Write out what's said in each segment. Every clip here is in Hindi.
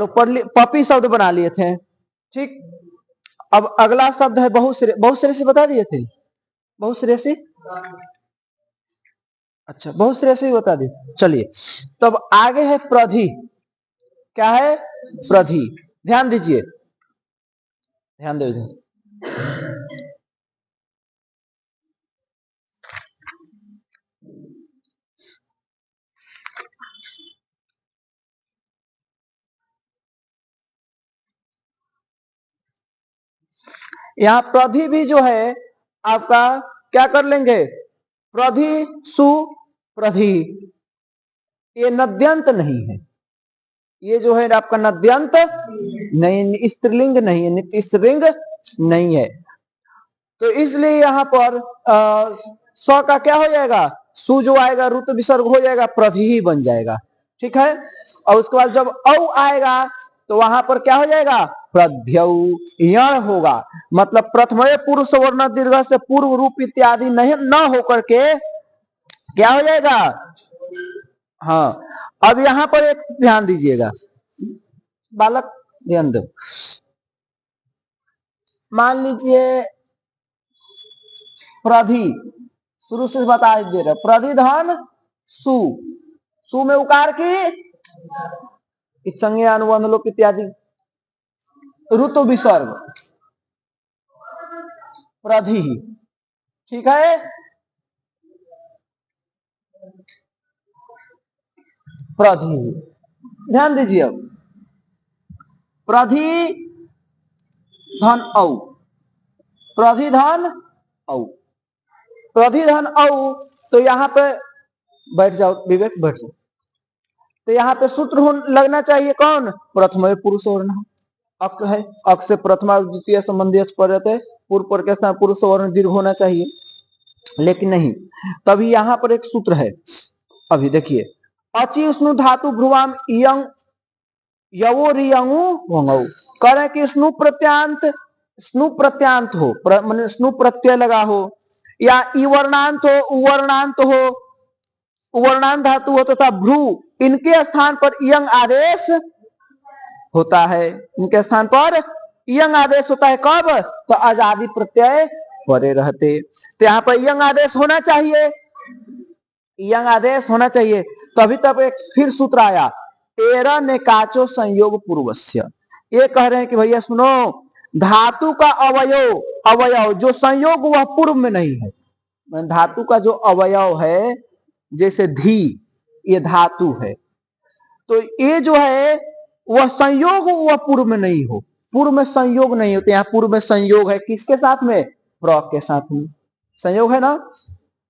तो पपी शब्द बना लिए थे। ठीक, अब अगला शब्द है बहुश्रेय। बहुश्रेय से बता दिए थे, बहुश्रेय से। अच्छा, बहुश्रेय से बता दिए। चलिए, तब आगे है प्रधि। क्या है? प्रधि। ध्यान दीजिए, ध्यान दीजिए। यहाँ प्रधि भी जो है आपका क्या कर लेंगे? प्रधि सु प्रधि, ये नद्यंत नहीं है। ये जो है आपका नद्यंत नहीं, स्त्रीलिंग नहीं है, नित्यस्त्रीलिंग नहीं है। तो इसलिए यहाँ पर स का क्या हो जाएगा? सु जो आएगा रुत विसर्ग हो जाएगा, प्रधि ही बन जाएगा। ठीक है, और उसके बाद जब औ आएगा तो वहां पर क्या हो जाएगा? प्रध्यौ यण होगा। मतलब प्रथम पुरुष वर्ण दीर्घ से पूर्व रूप इत्यादि नहीं न होकर के क्या हो जाएगा? हाँ, अब यहां पर एक ध्यान दीजिएगा बालक, ध्यान दो। मान लीजिए प्रधि, शुरू से बता दे रहे, प्रधिधन सु, सु में उकार की संज्ञा अनुबंध लोप इत्यादि, ऋत विसर्ग प्रधि। ठीक है, प्रधि। ध्यान दीजिए, अब प्रधि धन औ, प्रधि धन औ, प्रधि धन औ। तो यहाँ पे बैठ जाओ विवेक, बैठ जाओ। तो यहाँ पे सूत्र लगना चाहिए कौन? प्रथम पुरुष वर्ण अक है, अक से प्रथमा द्वितीय संबंधी रहते, पूर्व पर के पुरुष वर्ण दीर्घ होना चाहिए, लेकिन नहीं। तभी यहाँ पर एक सूत्र है। अभी देखिए, अचि उष्णु धातु भ्रुवाम इयंग यवो रियंगु वंगौ, करें कि स्नु प्रत्यांत हो, माने स्नु प्रत्यय लगा हो, या इवर्णांत हो, उवर्णांत हो, उवर्णांत धातु हो तथा भ्रू, इनके स्थान पर इयंग आदेश होता है। इनके स्थान पर इयंग आदेश होता है। कब? तो आजादी प्रत्यय परे रहते। तो यहाँ पर इयंग आदेश होना चाहिए, इयंग आदेश होना चाहिए। तभी तब एक फिर सूत्र आया, एरा ने काचो संयोग पूर्वस्य। ये कह रहे हैं कि भैया सुनो, धातु का अवयव अवयव जो संयोग वह पूर्व में नहीं है। धातु का जो अवयव है, जैसे धी, ये धातु है, तो ये जो है वह संयोग वह पूर्व में नहीं हो, पूर्व में संयोग नहीं होते। यहाँ पूर्व में संयोग है, किसके साथ में? प्र के साथ में संयोग है ना।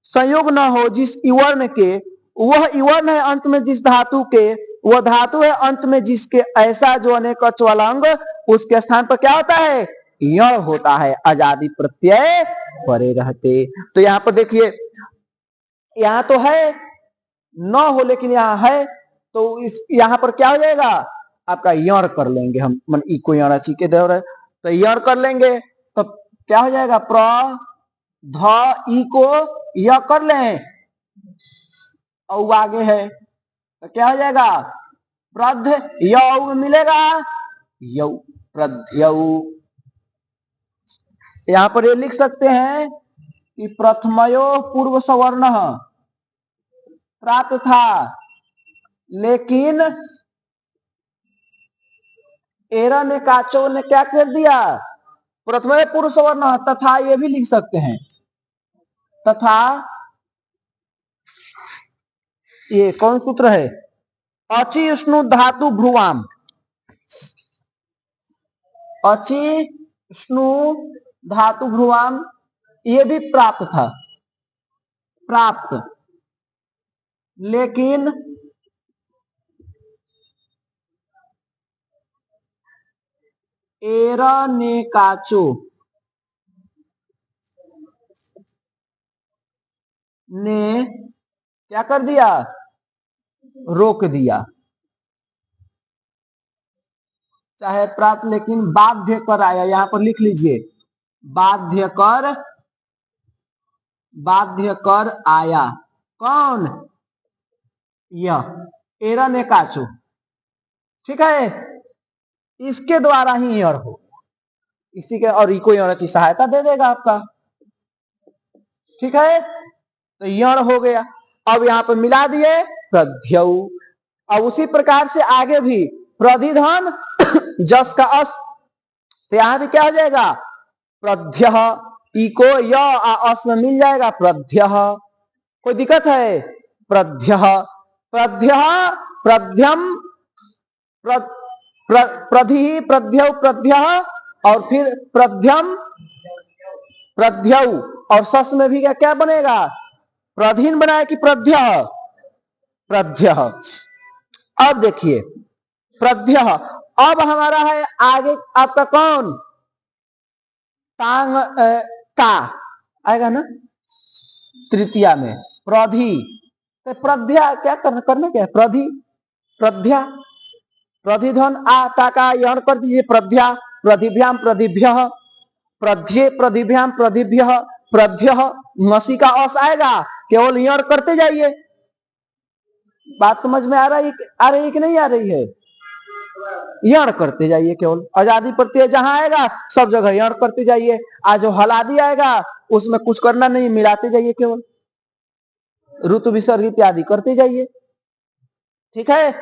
संयोग ना हो जिस इवर्ण के, वह इवर्ण है अंत में जिस धातु के, वह धातु है अंत में जिसके, ऐसा जो अनेक अच वाला अंग, उसके स्थान पर क्या होता है? यण होता है, आजादी प्रत्यय परे रहते। तो यहाँ पर देखिए, यहाँ तो है न हो, लेकिन यहाँ है, तो इस यहाँ पर क्या हो जाएगा? आपका यण कर लेंगे हम, मन ई को यण ची के दे रहे, तो यण कर लेंगे तो क्या हो जाएगा? प्र ध ई को य कर लें, और आगे है तो क्या हो जाएगा? प्रध यौ मिलेगा, यौ प्रध्यौ। यहां पर ये लिख सकते हैं कि प्रथमयो पूर्व सवर्ण प्राप्त था, लेकिन एरा ने काचो ने क्या कर दिया? प्रथमयो पूर्व सवर्ण तथा, ये भी लिख सकते हैं तथा। ये कौन सूत्र है? अचि उष्णु धातु भ्रुवाम, अचि उष्णु धातु भ्रुवाम, ये भी प्राप्त था, प्राप्त, लेकिन एरा ने काचो ने क्या कर दिया? रोक दिया। चाहे प्राप्त, लेकिन बाध्य कर आया, यहां पर लिख लीजिए, बाध्य कर आया। कौन? यह एरा ने काचो। ठीक है, इसके द्वारा ही यण हो, इसी के, और इको यण की सहायता दे देगा आपका। ठीक है, तो यण हो गया। अब यहां पर मिला दिए प्रध्यौ। अब उसी प्रकार से आगे भी प्रधिधन जस का अस, तो यहां भी क्या हो जाएगा प्रध्य, इको य अस में मिल जाएगा प्रध्य। कोई दिक्कत है? प्रध्य, प्रध्य, प्रध्यम, प्रधि, प्रध्यौ, प्रध्य, और फिर प्रध्यम, प्रध्यौ, और सस में भी क्या क्या बनेगा? प्रधीन बनाए कि प्रध्य? प्रध्य। अब देखिए प्रध्य, अब हमारा है आगे आपका कौन? टांग का आएगा ना तृतीया में, प्रधि। तो प्रध्या क्या करना क्या है? प्रधि, प्रध्या, प्रधिधन आ का यण कर दीजिए प्रध्या, प्रधिभ्याम प्रधिभ्य, प्रध्ये प्रधिभ्याम प्रधिभ्य, प्रध्य, मसी का अस आएगा, केवल यण करते जाइए। बात समझ में आ रही है कि नहीं आ रही है? यण करते जाइए, केवल आजादी प्रत्यय जहां आएगा सब जगह यण करते जाइए। आज जो हलादी आएगा उसमें कुछ करना नहीं, मिलाते जाइए, केवल ऋतु विसर्ग इत्यादि करते जाइए। ठीक है,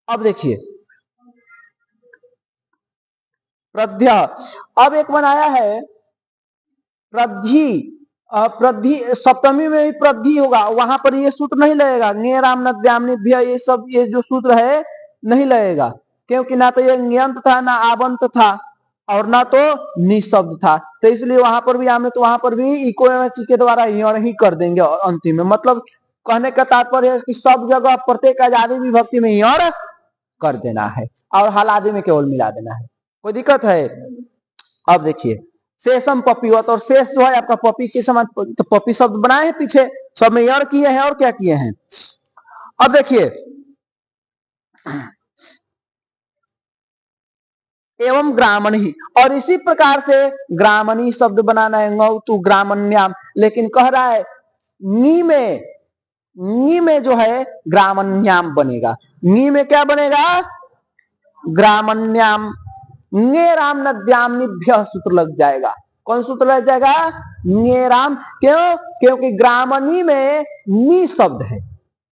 अब देखिए प्रध्य, अब एक बनाया है प्रद्धि। प्रद्धि सप्तमी में भी प्रद्धि होगा, वहां पर ये सूत्र नहीं लगेगा, ङेराम नद्याम्निभ्य, ये सब ये जो सूत्र है नहीं लगेगा, क्योंकि ना तो ये ङ्यंत था, ना आबंत था, और ना तो निशब्द था। तो इसलिए वहां पर भी हमने, तो वहां पर भी इको के द्वारा यण ही कर देंगे और अंतिम में। मतलब कहने का तात्पर्य है कि सब जगह प्रत्येक आजादी विभक्ति में यण कर देना है और हलादी में केवल मिला देना है। कोई दिक्कत है? अब देखिए शेषम पपीवत, और शेष जो है आपका पपी के समान, तो पपी शब्द बनाए हैं पीछे, सब में यण किए हैं और क्या किए हैं। अब देखिए एवं ग्रामणी, और इसी प्रकार से ग्रामणी शब्द बनाना है, गौतु ग्रामण्याम। लेकिन कह रहा है नी में जो है ग्रामण्याम बनेगा। नी में क्या बनेगा? ग्रामण्याम। ङेराम नद्याम्निभ्य सूत्र लग जाएगा। कौन सूत्र लग जाएगा? ङेराम। क्यों? क्योंकि ग्रामणी में नी शब्द है।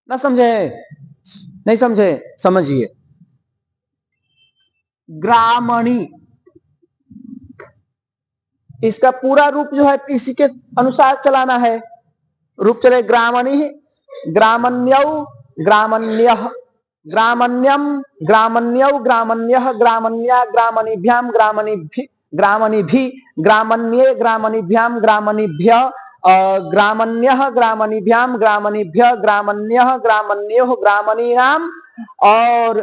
ना समझे? नहीं समझे? समझिए, ग्रामणी इसका पूरा रूप जो है इसी के अनुसार चलाना है। रूप चले ग्रामणी, ग्रामण्यौ, ग्रामण्यः, ग्रामण्यम, ग्रामण्यौ, ग्रामण्यः, ग्रामण्या, ग्रामणिभ्याम, ग्रामणिभि, ग्रामणिभि, ग्रामण्ये, ग्रामणिभ्याम, ग्रामणिभ्य, ग्रामण्यः, ग्रामणिभ्याम, ग्रामणिभ्य, ग्रामण्यः, ग्रामण्योः, ग्रामणीनाम, और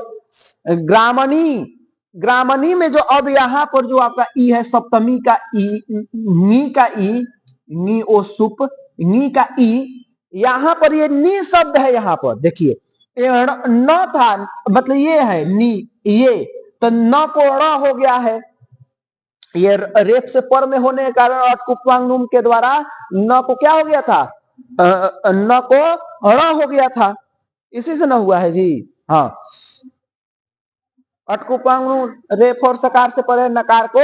ग्रामणी। ग्रामणी में जो अब यहां पर जो आपका ई है, सप्तमी का ई, नी का ई, नी ओ सुप, नी का ई, यहां पर ये नी शब्द है। यहां पर देखिए न था, मतलब ये है नी, ये तो न को ण हो गया है। ये रेप से पर में होने के कारण अटकुप्वांगनुम के द्वारा न को क्या हो गया था? न को ण हो गया था। इसी से न हुआ है जी। हाँ, अटकुपांगनु रेफ और सकार से परे नकार को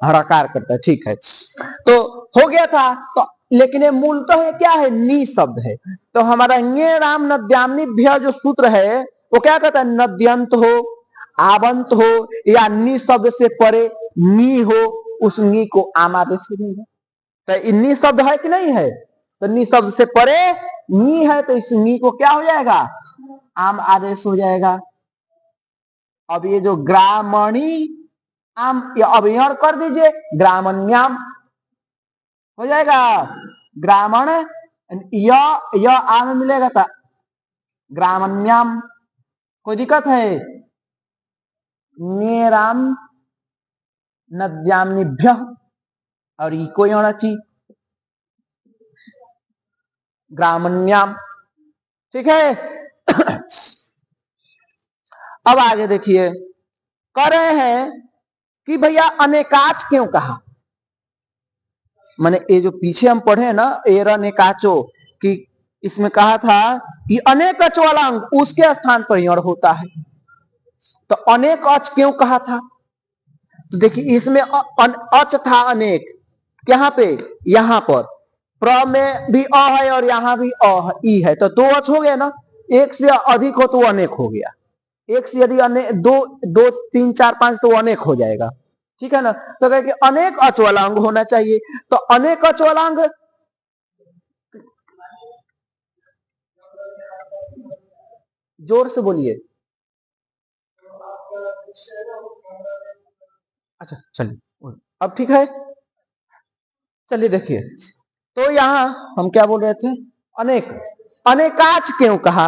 हड़कार करता है। ठीक है, तो हो गया था। तो लेकिन ये मूलतः है क्या है? नी शब्द है। तो हमारा ङेराम नद्याम्निभ्य जो सूत्र है वो क्या कहता है? नद्यंत हो, आवंत हो, या नी शब्द से परे नी हो, उस नी को आम आदेश देंगे। तो नी शब्द है कि नहीं है? तो नी शब्द से परे नी है, तो इस नी को क्या हो जाएगा? आम आदेश हो जाएगा। अब ये जो ग्रामणी आम, अब यण कर दीजिए, ग्रामण्याम हो जाएगा। ग्रामण य आम मिलेगा था, ग्रामण्याम। कोई दिक्कत है? ङेराम नद्याम्निभ्य, और इको यणची ग्रामण्याम। ठीक है। अब आगे देखिए, कह रहे हैं कि भैया अनेकाच क्यों कहा? माने ये जो पीछे हम पढ़े ना एर अनेकाचो, कि इसमें कहा था कि अनेकच वाला अंग उसके स्थान पर यण होता है। तो अनेक अच क्यों कहा था? तो देखिए इसमें अच था अनेक, कहां पे? यहां पर प्र में भी अ है और यहां भी अ ई है, तो दो अच हो गया ना। एक से अधिक हो तो अनेक हो गया, एक से यदि अनेक दो दो तीन चार पांच तो अनेक हो जाएगा, ठीक है ना। तो कहे कि अनेक अच वाला अंग होना चाहिए, तो अनेक अच वाला अंग जोर से बोलिए। अच्छा चलिए अब ठीक है। चलिए देखिए, तो यहां हम क्या बोल रहे थे? अनेक, अनेकाच क्यों कहा?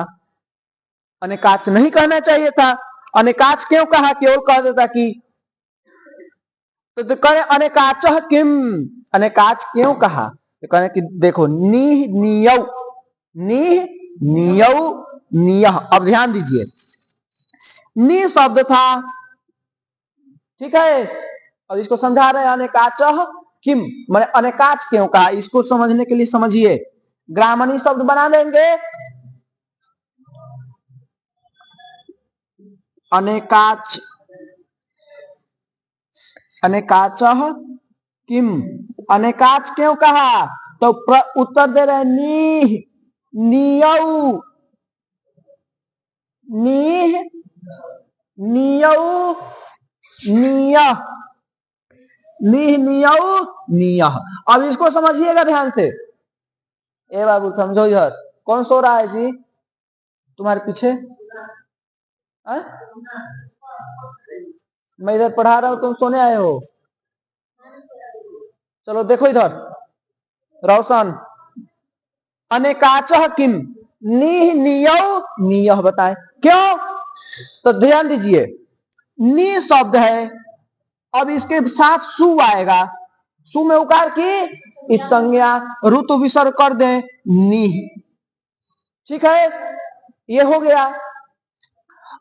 अनेकाच नहीं कहना चाहिए था। अनेकाच क्यों कहा? केवल कह देता कि, तो कहे अनेकाच किम, अनेकाच क्यों कहा? तो कहे कि देखो नीह नियौ, नीह नियौ नियह। अब ध्यान दीजिए, नी शब्द था, ठीक है। अब इसको समझा रहे हैं अनेकाच किम, मैंने अनेकाच क्यों कहा, इसको समझने के लिए समझिए, ग्रामणी शब्द बना देंगे। अनेकाच, अनेकाच किम, अनेकाच क्यों कहा? तो उत्तर दे रहे नीह नियौ, नीह नियौ नियह, नीह नियौ नियह। अब इसको समझिएगा ध्यान से। ए बाबू समझो इधर, कौन सो रहा है जी तुम्हारे पीछे? मैं इधर पढ़ा रहा हूं, तुम सोने आए हो? चलो देखो इधर, रोशन, अनेकाच किम, नीह नियौ नियह, बताएं क्यों? तो ध्यान दीजिए, नी शब्द है, अब इसके साथ सु आएगा, सु में उकार की संज्ञा, ऋतु विसर्ग कर दें नी, ठीक है, ये हो गया।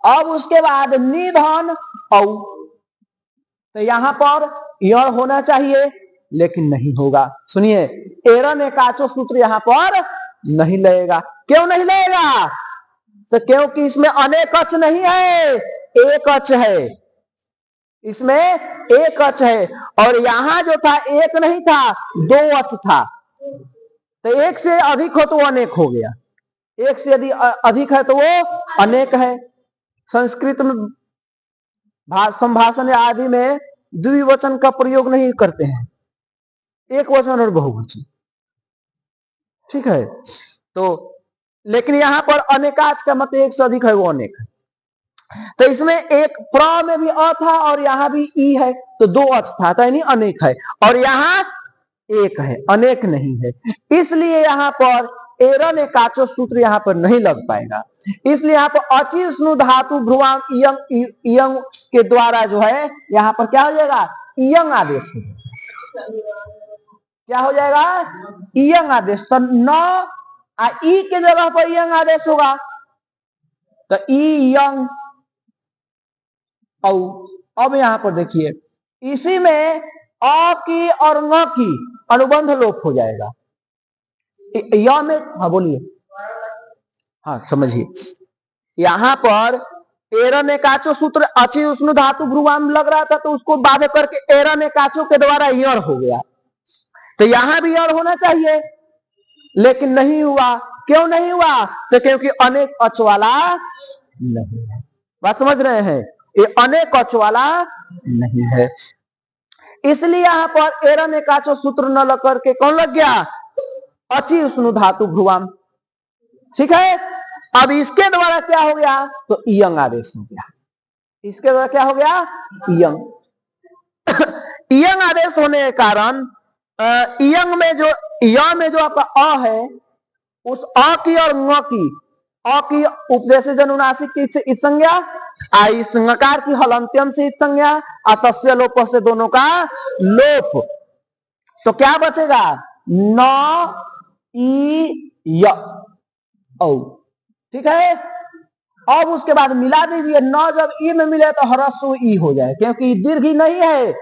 अब उसके बाद निधन औ, तो यहां पर यण होना चाहिए लेकिन नहीं होगा। सुनिए, एरन एकाचो सूत्र यहां पर नहीं लगेगा। क्यों नहीं लगेगा? तो क्योंकि इसमें अनेक अच नहीं है, एक अच है, इसमें एक अच है, और यहां जो था एक नहीं था, दो अच था। तो एक से अधिक हो तो अनेक हो गया, एक से यदि अधिक है तो वो अनेक है। संस्कृत में संभाषण आदि में द्विवचन का प्रयोग नहीं करते हैं, एक वचन और बहुवचन, ठीक है। तो लेकिन यहां पर अनेकाच का मत एक से अधिक है, वो अनेक है। तो इसमें एक प्र में भी अ था और यहां भी ई है, तो दो अच था, तो यानी अनेक है, और यहां एक है, अनेक नहीं है। इसलिए यहां पर एरन एकाचो सूत्र यहां पर नहीं लग पाएगा। इसलिए यहां पर अचि स्नु धातु भ्रुवाम इयंग के द्वारा जो है यहां पर क्या हो जाएगा? इयंग आदेश हो जाएगा। क्या हो जाएगा? इयंग आदेश। तो न ई के जगह पर इयंग आदेश होगा, तो ई यंग औ। अब यहां पर देखिए, इसी में अ की और न की अनुबंध लोप हो जाएगा। य में, हाँ बोलिए, हाँ समझिए, यहां पर एरन एकाचो सूत्र अचि उष्ण धातु भ्रुवाम लग रहा था, तो उसको बाध्य करके एरन एकाचो के द्वारा यण हो गया। तो यहां भी यण होना चाहिए लेकिन नहीं हुआ। क्यों नहीं हुआ? तो क्योंकि अनेक अच वाला नहीं है। बात समझ रहे हैं? ये अनेक अच वाला नहीं है, इसलिए यहां पर एरन एकाचो सूत्र न लग करके कौन लग गया? अचि उष्ण धातु भ्रुवाम, ठीक है। अब इसके द्वारा क्या हो गया? तो इयंग आदेश हो गया। इसके द्वारा क्या हो गया? इयंग। इयंग आदेश होने के कारण इयंग में जो य में जो आपका अ है, उस अ की और न की, अ की उपदेश जनुनासिक की संज्ञा, इस नकार की हलंत्यम से संज्ञा, तस्य लोप से दोनों का लोप, तो क्या बचेगा? न ई य औ, ठीक है। अब उसके बाद मिला दीजिए, न जब ई में मिले तो हरस्व ई हो जाए, क्योंकि दीर्घ नहीं है,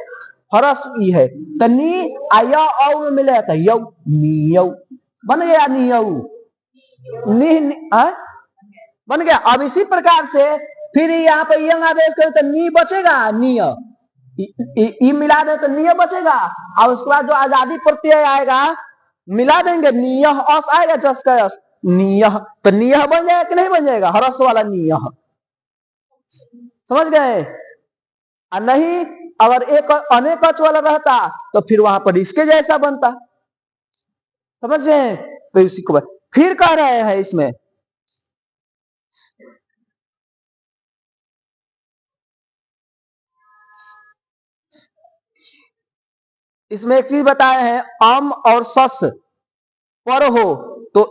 हरस्व ई है। तो नी आया औ में मिले तो यौ, नियौ बन गया, नियौ बन गया। अब इसी प्रकार से फिर यहाँ पे यंग आदेश करें तो नी बचेगा, निय ई मिला दे तो निय बचेगा, और उसके बाद जो आजादी प्रत्यय आएगा मिला देंगे, नियह अस आएगा, जस का अस, नियह, तो नियह बन जाएगा कि नहीं बन जाएगा, हरस वाला नियह, समझ गए। और नहीं अगर एक अनेक अच वाला रहता तो फिर वहां पर इसके जैसा बनता, समझ गए। तो इसी को फिर कह रहे हैं इसमें, इसमें एक चीज बताए हैं, अम और सस पर हो तो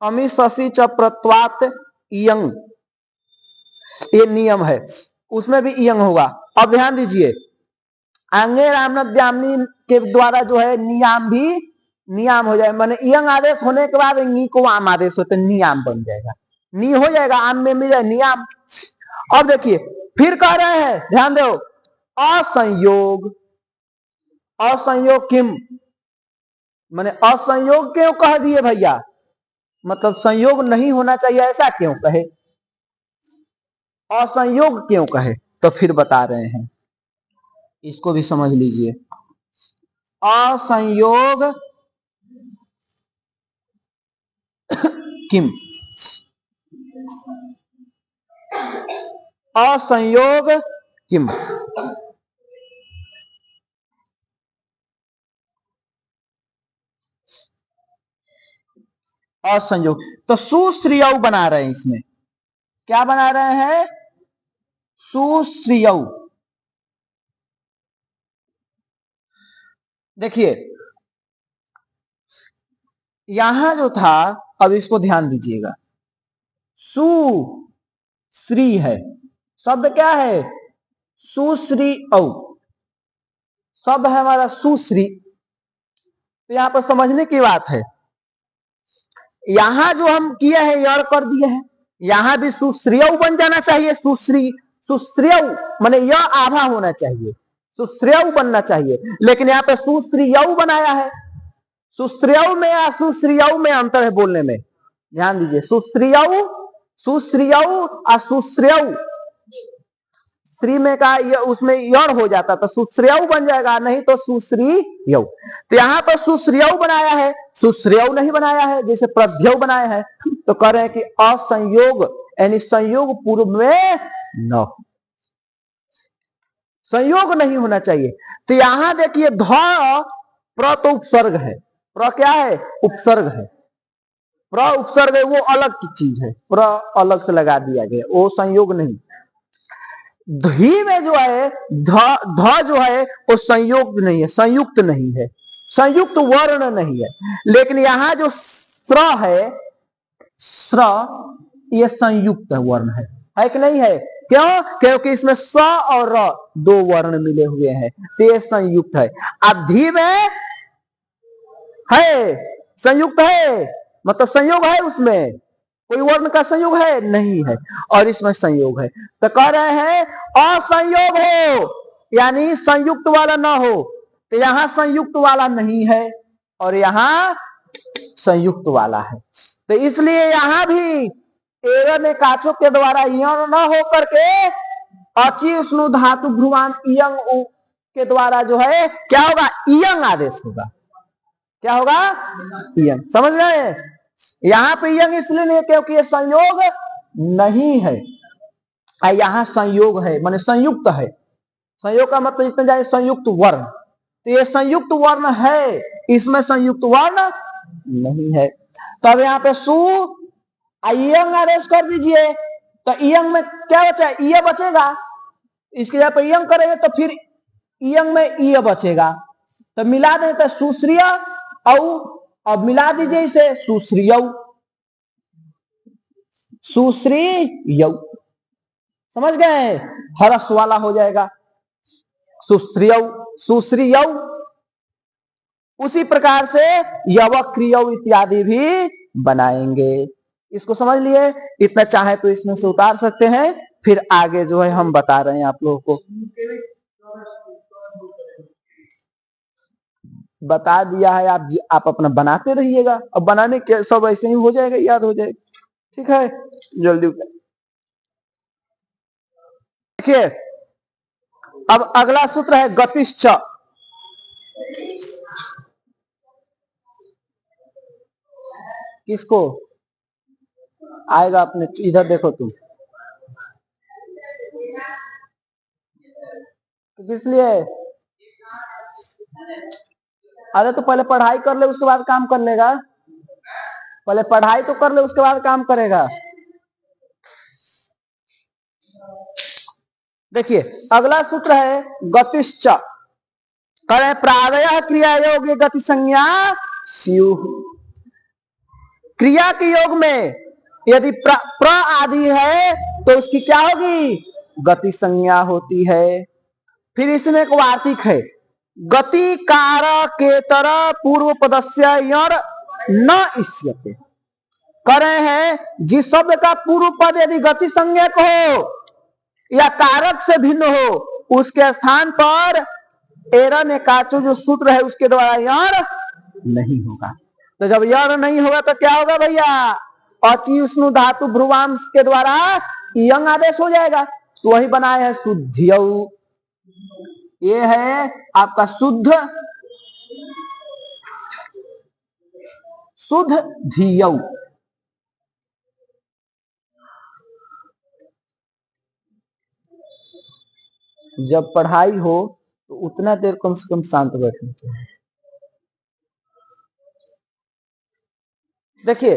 अमी ससी च प्रत्वात इयंग, ये नियम है, उसमें भी इयंग होगा। अब ध्यान दीजिए, आंगे रामनाद्यामनी के द्वारा जो है नियाम भी नियाम हो जाए, माने इयंग आदेश होने के बाद नी को आम आदेश होते नियाम बन जाएगा, नी हो जाएगा, आम में मिल जाए नियाम। अब देखिए फिर कह रहे हैं, ध्यान दो, असंयोग, असंयोग किम, माने असंयोग क्यों कह दिए भैया, मतलब संयोग नहीं होना चाहिए ऐसा क्यों कहे, असंयोग क्यों कहे, तो फिर बता रहे हैं, इसको भी समझ लीजिए। असंयोग किम, असंयोग किम, असंयोग, तो सुश्रिय बना रहे हैं, इसमें क्या बना रहे हैं, सुश्रिय। देखिए यहां जो था, अब इसको ध्यान दीजिएगा, सु श्री है, शब्द क्या है, सुश्री औ, शब्द है हमारा सुश्री। तो यहां पर समझने की बात है, यहां जो हम किए हैं यर कर दिए हैं, यहां भी सुश्रिय बन जाना चाहिए, सुश्री, सुश्रिय माने यह आधा होना चाहिए, सुश्रेय बनना चाहिए, लेकिन यहाँ पे सुश्रिय बनाया है। सुश्रेय में या सुश्रिय में अंतर है बोलने में, ध्यान दीजिए, सुश्रिय, सुश्रिय और सुश्रेय, श्री में का उसमें यण हो जाता तो सुश्रेय बन जाएगा, नहीं तो सुश्रीय। तो यहाँ पर सुश्रेय बनाया है, सुश्रेय नहीं बनाया है, जैसे प्रध्यय बनाए हैं। तो कह रहे हैं कि असंयोग यानी संयोग पूर्व में न हो, संयोग नहीं होना चाहिए। तो यहां देखिए ध प्र तो उपसर्ग है, प्र क्या है, उपसर्ग है, प्र उपसर्ग है, वो अलग की चीज है, प्र अलग से लगा दिया गया, वो संयोग नहीं। धी में जो है ध जो है वो संयोग नहीं है, संयुक्त नहीं है, संयुक्त वर्ण नहीं है। लेकिन यहां जो स्र है, स्र ये संयुक्त वर्ण है कि नहीं है, क्यों, क्योंकि इसमें स और र दो वर्ण मिले हुए हैं, तो ये संयुक्त है। अब धी में है, संयुक्त है, मतलब संयोग है, उसमें कोई वर्ण का संयोग है नहीं है, और इसमें संयोग है। तो कह रहे हैं असंयोग हो, यानी संयुक्त वाला ना हो। तो यहां संयुक्त वाला नहीं है और यहां संयुक्त वाला है, तो इसलिए यहां भी एवं एकाचो के द्वारा यण न हो करके अचि स्नु धातु भ्रुवान इयंग के द्वारा जो है क्या होगा, इयंग आदेश होगा। क्या होगा, इयंग, समझ गए। यहां पे यंग इसलिए नहीं क्योंकि ये संयोग नहीं है, यहां संयोग है, माने संयुक्त है। संयोग का मतलब जितने जाए संयुक्त वर्ण, तो ये संयुक्त वर्ण है, इसमें संयुक्त वर्ण नहीं है। तो अब यहाँ पे सु इयंग आदेश कर दीजिए, तो इयंग में क्या बचा, इ बचेगा, इसके जगह पे इयंग करेंगे तो फिर इयंग में इ बचेगा, तो मिला देते तो सुश्रिय औ, अब मिला दीजिए इसे सुश्रिय, सुश्रीय, समझ गए, हरस वाला हो जाएगा, सुश्रिय, सुश्रीय। उसी प्रकार से यवक क्रिय इत्यादि भी बनाएंगे। इसको समझ लिए, इतना चाहे तो इसमें से उतार सकते हैं, फिर आगे जो है हम बता रहे हैं आप लोगों को, बता दिया है, आप अपना बनाते रहिएगा, अब बनाने के सब ऐसे ही हो जाएगा, याद हो जाएगा। ठीक है, जल्दी उतर। देखिए अब अगला सूत्र है गतिश्च। किसको आएगा? अपने इधर देखो तुम, किस लिए? अरे तो पहले पढ़ाई कर ले उसके बाद काम कर लेगा। पहले पढ़ाई तो कर ले उसके बाद काम करेगा। देखिए अगला सूत्र है गतिश्च। करे प्रायः क्रिया योग गति संज्ञा स्युः। क्रिया के योग में यदि प्र आदि है तो उसकी क्या होगी? गति संज्ञा होती है। फिर इसमें एक वार्तिक है, गति कारकेतर पूर्व पदस्य यण न इष्यते। करे हैं जिस शब्द का पूर्व पद यदि गति संज्ञक हो या कारक से भिन्न हो, उसके स्थान पर एरन एकाचो जो सूत्र है उसके द्वारा यण नहीं होगा। तो जब यण नहीं होगा तो क्या होगा भैया? अचि उष्णु धातु भ्रुवांश के द्वारा यंग आदेश हो जाएगा। तो वही बनाए है शुद्धियौ। ये है आपका शुद्ध शुद्ध धियौ। जब पढ़ाई हो तो उतना देर कम से कम शांत बैठना चाहिए। देखिए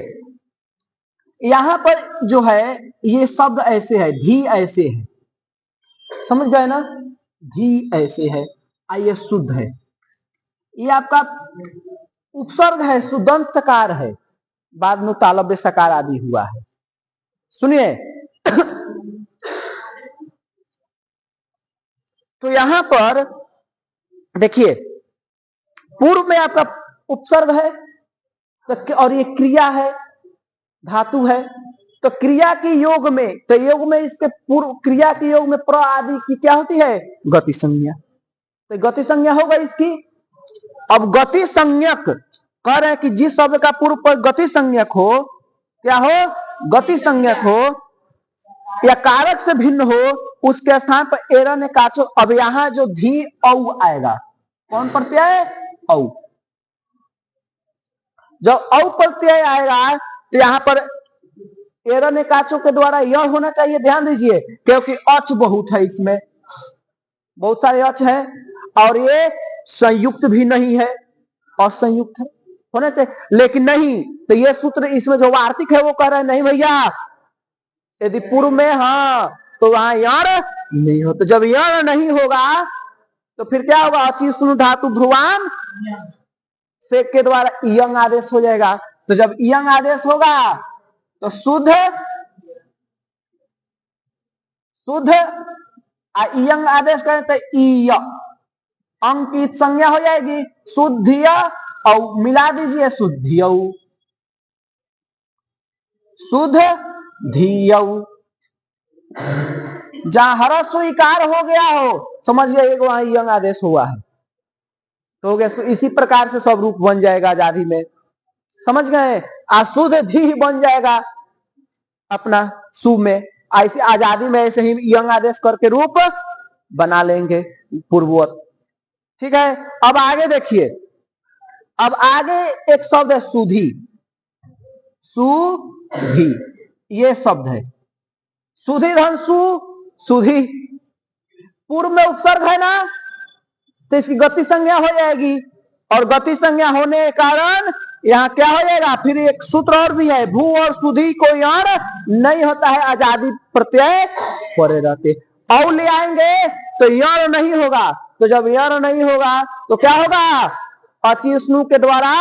यहां पर जो है ये शब्द ऐसे है, धी ऐसे है, समझ गए ना? धी ऐसे है, ये शुद्ध है। ये आपका उपसर्ग है, सुदंत सकार है, बाद में तालव्य सकार आदि हुआ है। सुनिए तो यहां पर देखिए पूर्व में आपका उपसर्ग है तो और ये क्रिया है, धातु है। तो क्रिया के योग में, तो योग में इसके पूर्व क्रिया के योग में प्र आदि की क्या होती है? गति संज्ञा। तो गति संज्ञा होगा इसकी। अब गति संज्ञक कह रहे हैं कि जिस शब्द का पूर्व पर गति संज्ञक हो, क्या हो? गति संज्ञक हो या कारक से भिन्न हो, उसके स्थान पर एरन एकाचो। अब यहां जो धी औ आएगा, कौन प्रत्यय? औ। जब औ प्रत्यय आएगा तो यहां पर एरन एकाचो के द्वारा यह होना चाहिए। ध्यान दीजिए क्योंकि अच बहुत है, इसमें बहुत सारे अच है और ये संयुक्त भी नहीं है, असंयुक्त है, होना चाहिए लेकिन नहीं। तो ये सूत्र इसमें जो वार्तिक है वो कह रहा है नहीं भैया, यदि पूर्व में हाँ तो वहां यार नहीं हो। तो जब यार नहीं होगा तो फिर क्या होगा? अचि सुनु धातु भ्रुवाम से के द्वारा यंग आदेश हो जाएगा। तो जब यंग आदेश होगा तो शुद्ध शुद्ध यंग आदेश करें तो ईय अंक की संज्ञा हो जाएगी शुद्धिय और मिला दीजिए शुद्धिय शुद्ध धियौ। जहां हरस स्वीकार हो गया हो समझिए एक वहां यंग आदेश हुआ है तो हो गया। इसी प्रकार से सब रूप बन जाएगा आजादी में, समझ गए? अशुद्ध धी बन जाएगा अपना सु में। ऐसे आजादी में ऐसे ही यंग आदेश करके रूप बना लेंगे पूर्ववत। ठीक है, अब आगे देखिए। अब आगे एक शब्द है सुधी। सुधी ये शब्द है, सुधी धन सु सुधी। पूर्व में उपसर्ग है ना तो इसकी गति संज्ञा हो जाएगी और गति संज्ञा होने के कारण यहाँ क्या हो जाएगा? फिर एक सूत्र और भी है, भू और सुधी को यार नहीं होता है, आजादी प्रत्यय परे रहते। और ले आएंगे तो यार नहीं होगा। तो जब यार नहीं होगा तो क्या होगा? अचि उष्णु के द्वारा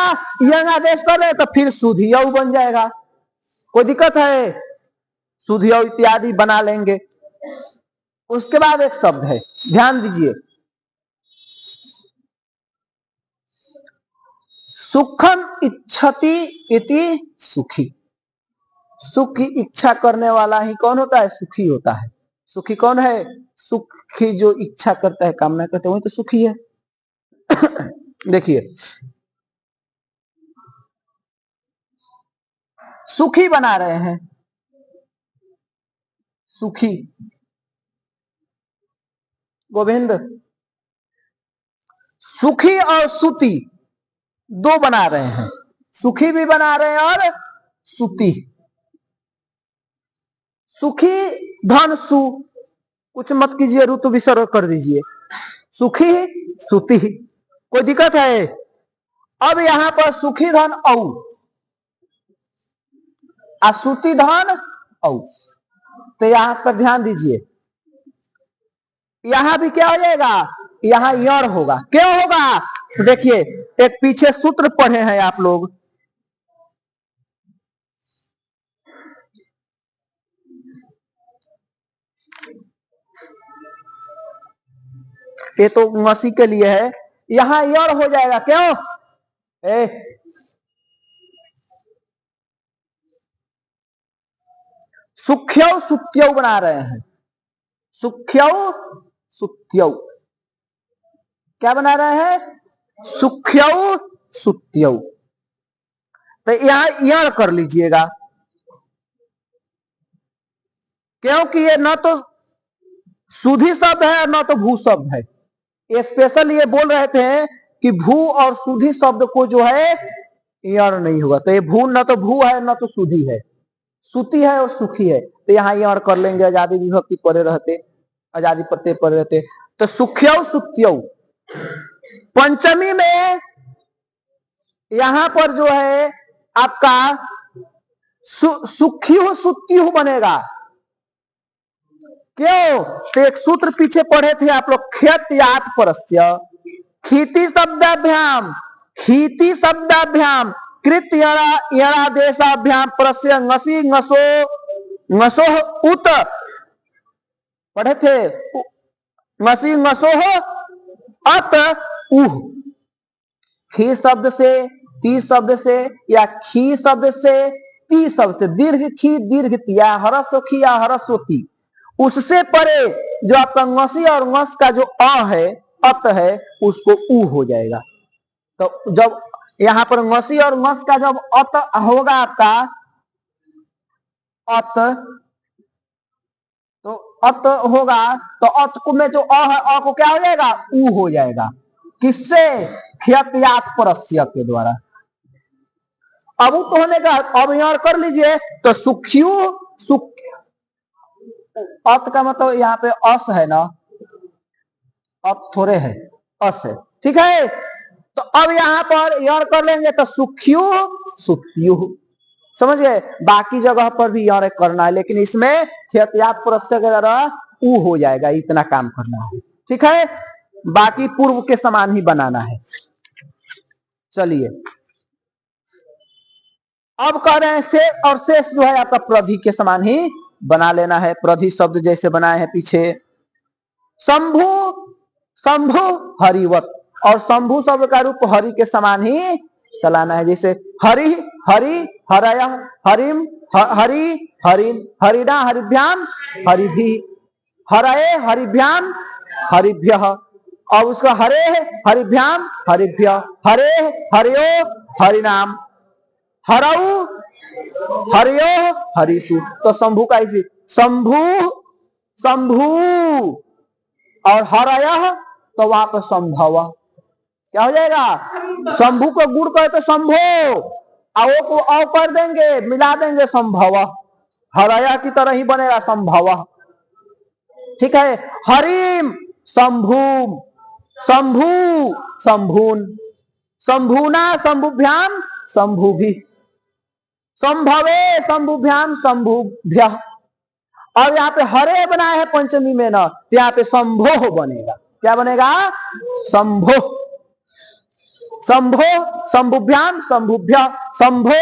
यंग आदेश कर रहे तो फिर सुधियौ बन जाएगा। कोई दिक्कत है? सुधियौ इत्यादि बना लेंगे। उसके बाद एक शब्द है, ध्यान दीजिए, सुखम इच्छति इति सुखी। सुख की इच्छा करने वाला ही कौन होता है? सुखी होता है। सुखी कौन है? सुखी जो इच्छा करता है, कामना करता है, वही तो सुखी है। देखिए सुखी बना रहे हैं सुखी। गोविंद, सुखी और सुती दो बना रहे हैं, सुखी भी बना रहे हैं और सुती। सुखी धन सु, कुछ मत कीजिए, ऋतु विसर्ग कर दीजिए। सुखी सुती, कोई दिक्कत है? अब यहां पर सुखी धन औ, सुती धन औ, तो यहां पर ध्यान दीजिए, यहां भी क्या हो जाएगा, यहां यण होगा। क्यों होगा? देखिए, एक पीछे सूत्र पढ़े हैं आप लोग, ये तो मसी के लिए है, यहां यण हो जाएगा। क्यों? सुख्यौ सुत्यौ बना रहे हैं, सुख्यौ सुत्यौ, क्या बना रहे हैं? सुख्यौ सुत्यौ, तो यहां यण कर लीजिएगा, क्योंकि ये न तो सुधी शब्द है और न तो भू शब्द है। ये स्पेशल ये बोल रहे थे कि भू और सुधी शब्द को जो है यण नहीं होगा, तो ये भू न तो भू है न तो सुधी है, सुती है और सुखी है, तो यहाँ यण कर लेंगे, आजादी विभक्ति पड़े रहते, आजादी प्रत्यय पड़े रहते, तो सुख्यौ सुत्यौ। पंचमी में यहां पर जो है आपका सुख्यु सुत्यु बनेगा। क्यों? तो एक सूत्र पीछे पढ़े थे आप लोग, ख्यत्यात् परस्य खीति शब्दाभ्याम, खीति शब्दाभ्याम कृत यणादेशाभ्याम परस्य ngसी ngसो ngसो उत, पढ़े थे, ngसी ngसो अत उह। खी शब्द से, ती शब्द से, या खी शब्द से, ती शब्द से, दीर्घ खी दीर्घ ती, या हरस्वखी या हरस्वती, उससे परे जो आपका ngसी और ngस का जो अ है, अत है, उसको उ हो जाएगा। तो जब यहां पर ngसी और ngस का जब अत होगा आपका अत, तो अत होगा, तो अत में जो अ है, अ को क्या हो जाएगा? उ हो जाएगा। किससे? ख्यत्यात् परस्य के द्वारा। अब तो होने का, अब यहां कर लीजिए, तो सुख्यु सुख, अत का मतलब यहाँ पे अस है ना, अत थोड़े है, अस है, ठीक है। तो अब यहां पर यण कर लेंगे, तो सुख्यु सुत्यु, समझ गए? बाकी जगह पर भी यण करना है, लेकिन इसमें ख्यत्यात् परस्य के द्वारा उ हो जाएगा, इतना काम करना है, ठीक है। बाकी पूर्व के समान ही बनाना है। चलिए, अब कह रहे हैं से और शेष जो है आपका प्रधि के समान ही बना लेना है। प्रधि शब्द जैसे बनाए हैं पीछे, शंभु शंभु हरिवत, और शंभु शब्द का रूप हरि के समान ही चलाना है। जैसे हरि हरि हरय हरिम हरि हरिम हरिणा हरिभ्याम हरिभि, हरये हरिभ्याम हरिभ्यः, और उसका हरे हरिभ्याम हरिभ्य, हरे हरियो हरिनाम, हरऊ हरियो हरिसु। तो शंभु का इसी, शंभु शंभु, और हरय तो वहां पर संभव, क्या हो जाएगा? शंभु को गुड़ कहे तो शंभो, आओ को औ कर देंगे, मिला देंगे संभव, हरया की तरह ही बनेगा संभव, ठीक है। हरिम शंभुम, शंभु शंभून, शंभुना शंभुभ्याम शंभुभि, संभवे शंभुभ्याम शंभुभ्य। और यहाँ पे हरे बनाए हैं पंचमी में ना, तो यहाँ पे शंभो बनेगा। क्या बनेगा? शंभो, शंभो शंभुभ्याम शंभुभ्य, शंभो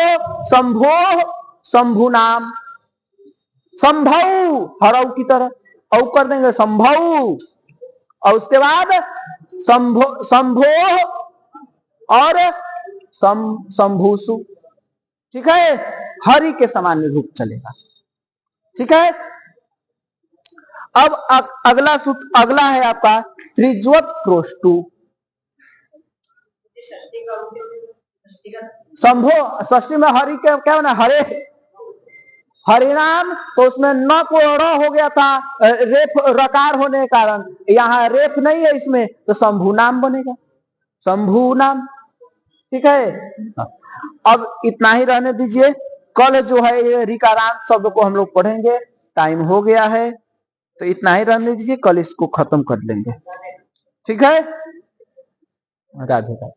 शंभो शंभुनाम, संभव हरऊ की तरह औ कर देंगे संभव, और उसके बाद शंभो शंभो और शंभुसु, ठीक है। हरि के समान रूप चलेगा, ठीक है। अब अगला सूत्र, अगला है आपका त्रिज्वत क्रोष्टु। शंभो षष्ठी में हरि के क्या बना? हरे हरिनाम तो उसमें न को र हो गया था, रेफ रकार होने के कारण, यहाँ रेफ नहीं है इसमें, तो शंभु नाम बनेगा, शंभु नाम। ठीक है, अब इतना ही रहने दीजिए। कल जो है ये ऋकारांत शब्द को हम लोग पढ़ेंगे, टाइम हो गया है तो इतना ही रहने दीजिए, कल इसको खत्म कर लेंगे। ठीक है, राधे राधे।